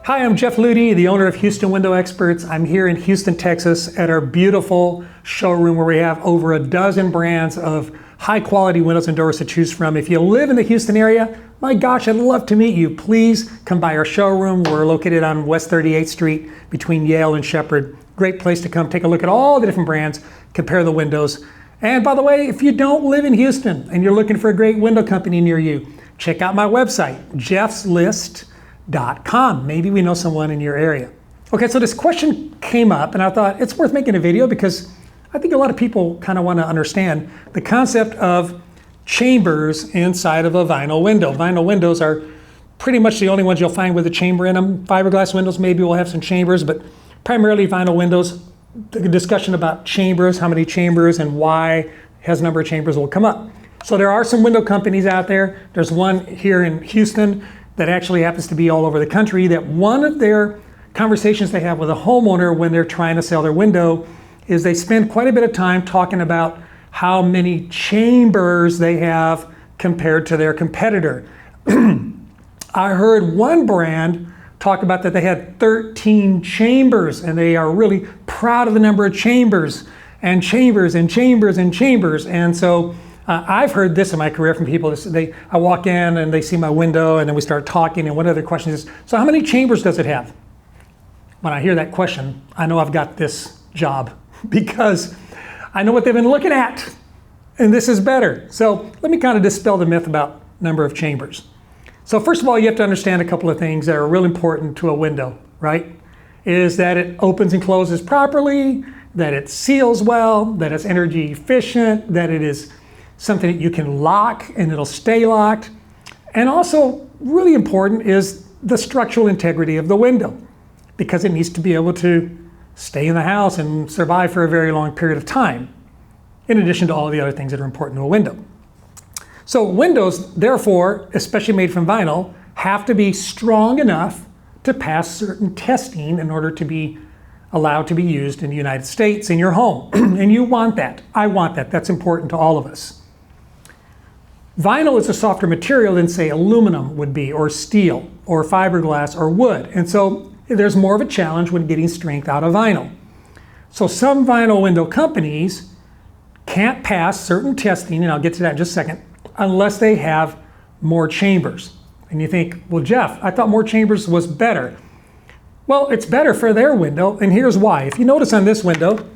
Hi, I'm Jeff Ludy, the owner of Houston Window Experts. I'm here in Houston, Texas at our beautiful showroom where we have over a dozen brands of high quality windows and doors to choose from. If you live in the Houston area, my gosh, I'd love to meet you. Please come by our showroom. We're located on West 38th Street between Yale and Shepherd. Great place to come take a look at all the different brands, compare the windows. And by the way, if you don't live in Houston and you're looking for a great window company near you, check out my website, jeffslist.com. Maybe we know someone in your area. Okay, so this question came up and I thought it's worth making a video because I think a lot of people kind of want to understand the concept of chambers inside of a vinyl window. Vinyl windows are pretty much the only ones you'll find with a chamber in them. Fiberglass windows maybe will have some chambers, but primarily vinyl windows. The discussion about chambers, how many chambers and why has a number of chambers will come up. So there are some window companies out there. There's one here in Houston that actually happens to be all over the country, that one of their conversations they have with a homeowner when they're trying to sell their window is they spend quite a bit of time talking about how many chambers they have compared to their competitor. I heard one brand talk about that they had 13 chambers and they are really proud of the number of chambers and chambers and chambers and chambers. And so I've heard this in my career from people. I walk in and they see my window and then we start talking, and one of their questions is, so how many chambers does it have? When I hear that question, I know I've got this job because I know what they've been looking at and this is better. So let me kind of dispel the myth about number of chambers. So first of all, you have to understand a couple of things that are real important to a window, right? Is that it opens and closes properly, that it seals well, that it's energy efficient, that it is something that you can lock and it'll stay locked. And also really important is the structural integrity of the window, because it needs to be able to stay in the house and survive for a very long period of time, in addition to all the other things that are important to a window. So windows, therefore, especially made from vinyl, have to be strong enough to pass certain testing in order to be allowed to be used in the United States in your home. And you want that. I want that. That's important to all of us. Vinyl is a softer material than, say, aluminum would be, or steel, or fiberglass, or wood. And so there's more of a challenge when getting strength out of vinyl. So some vinyl window companies can't pass certain testing, and I'll get to that in just a second, unless they have more chambers. And you think, well, Jeff, I thought more chambers was better. Well, it's better for their window, and here's why. If you notice on this window,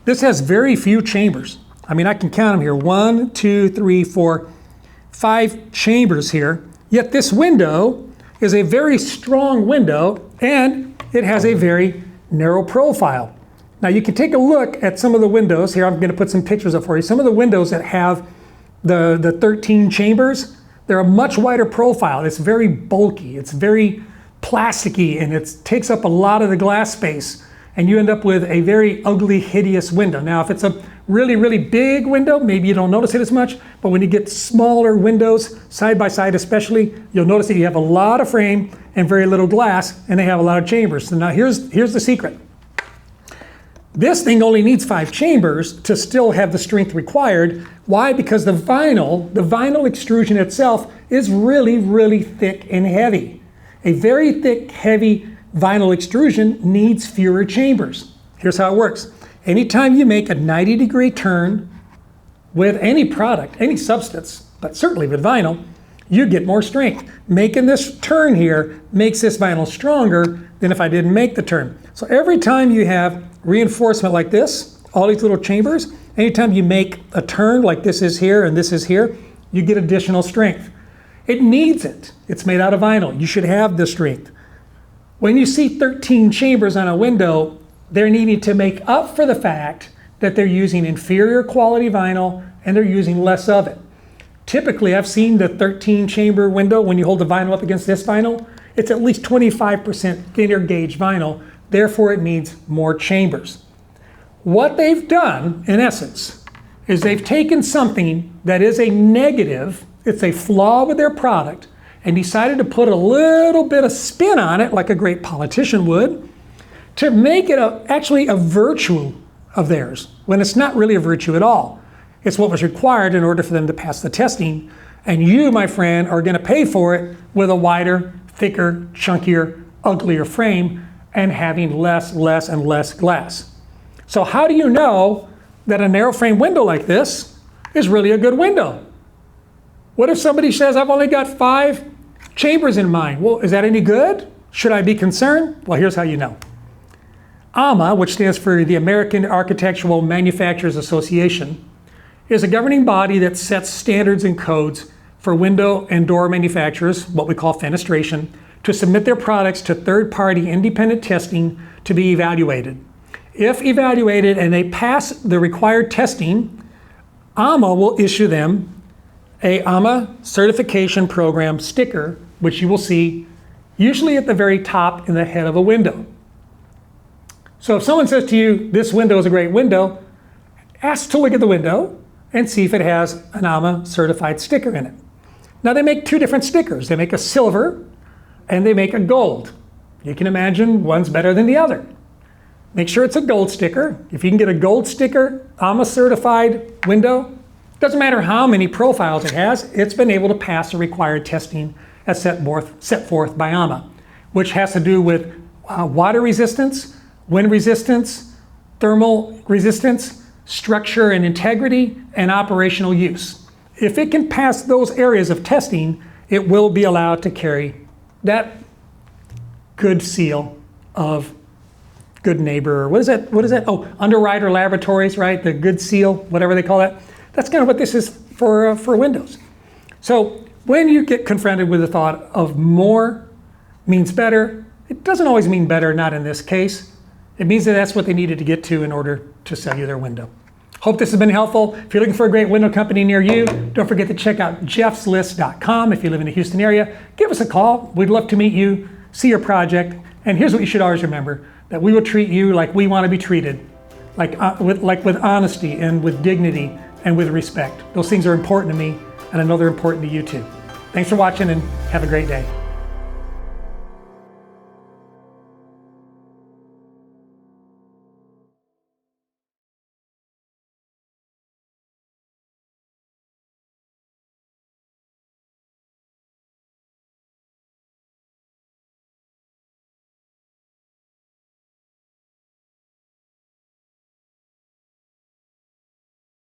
this has very few chambers. I mean, I can count them here. 1, 2, 3, 4, 5 chambers here. Yet this window is a very strong window, and it has a very narrow profile. Now you can take a look at some of the windows here. I'm going to put some pictures up for you. Some of the windows that have the 13 chambers, they're a much wider profile. It's very bulky, it's very plasticky, and it takes up a lot of the glass space, and you end up with a very ugly, hideous window. Now if it's a really, really big window, maybe you don't notice it as much, but when you get smaller windows, side by side especially, you'll notice that you have a lot of frame and very little glass, and they have a lot of chambers. So now here's the secret. This thing only needs 5 chambers to still have the strength required. Why? Because the vinyl extrusion itself is really, really thick and heavy. A very thick, heavy vinyl extrusion needs fewer chambers. Here's how it works. Anytime you make a 90-degree turn with any product, any substance, but certainly with vinyl, you get more strength. Making this turn here makes this vinyl stronger than if I didn't make the turn. So every time you have reinforcement like this, all these little chambers, anytime you make a turn like this is here and this is here, you get additional strength. It needs it. It's made out of vinyl. You should have the strength. When you see 13 chambers on a window, they're needing to make up for the fact that they're using inferior quality vinyl and they're using less of it. Typically, I've seen the 13 chamber window, when you hold the vinyl up against this vinyl, it's at least 25% thinner gauge vinyl, therefore it needs more chambers. What they've done, in essence, is they've taken something that is a negative, it's a flaw with their product, and decided to put a little bit of spin on it, like a great politician would, to make it actually a virtue of theirs, when it's not really a virtue at all. It's what was required in order for them to pass the testing, and you, my friend, are going to pay for it with a wider, thicker, chunkier uglier frame and having less and less glass. So how do you know that a narrow frame window like this is really a good window? What if somebody says, I've only got 5 chambers in mine? Well, is that any good? Should I be concerned? Well, here's how you know. AAMA, which stands for the American Architectural Manufacturers Association, is a governing body that sets standards and codes for window and door manufacturers, what we call fenestration, to submit their products to third-party independent testing to be evaluated. If evaluated and they pass the required testing, AAMA will issue them a AAMA certification program sticker, which you will see usually at the very top in the head of a window. So if someone says to you, this window is a great window, ask to look at the window and see if it has an AAMA certified sticker in it. Now they make 2 different stickers. They make a silver and they make a gold. You can imagine one's better than the other. Make sure it's a gold sticker. If you can get a gold sticker, AAMA certified window, doesn't matter how many profiles it has, it's been able to pass the required testing as set forth by AAMA, which has to do with water resistance, wind resistance, thermal resistance, structure and integrity, and operational use. If it can pass those areas of testing, it will be allowed to carry that good seal of good neighbor. What is that? Oh, Underwriter Laboratories, right? The good seal, whatever they call that. That's kind of what this is for windows. So when you get confronted with the thought of more means better, it doesn't always mean better, not in this case. It means that that's what they needed to get to in order to sell you their window. Hope this has been helpful. If you're looking for a great window company near you, don't forget to check out jeffslist.com. If you live in the Houston area, give us a call. We'd love to meet you, see your project. And here's what you should always remember, that we will treat you like we want to be treated, like with honesty and with dignity and with respect. Those things are important to me, and I know they're important to you too. Thanks for watching and have a great day.